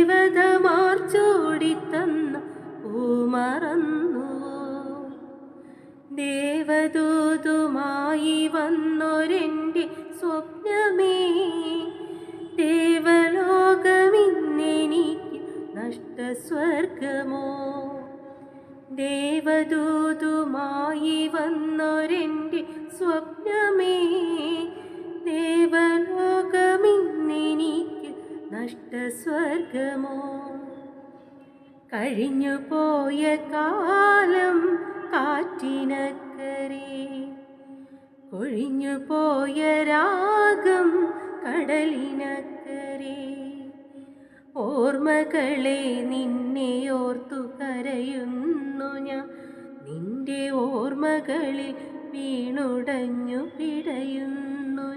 ദേവതമാർ ചൂടിത്തന്ന പൂമറന്നുവോ? ദേവദൂതുമായി വന്നൊരെൻ്റെ സ്വപ്നമേ, ദേവലോകമിന്നെനിക്ക് നഷ്ടസ്വർഗമോ? ദേവദൂതുമായി വന്നൊരെൻ്റെ സ്വപ്നമേ, ദേവലോകമിന്നെനിക്ക് നഷ്ടസ്വർഗമോ? കഴിഞ്ഞു പോയ കാലം കാറ്റിനക്കരെ, കൊഴിഞ്ഞു പോയ രാഗം കടലിനക്കരെ. ഓർമ്മകളെ നിന്നെ ഓർത്തു കരയുന്നു ഞാൻ, നിന്റെ ഓർമ്മകളിൽ വീണുടഞ്ഞു പിടയുന്നു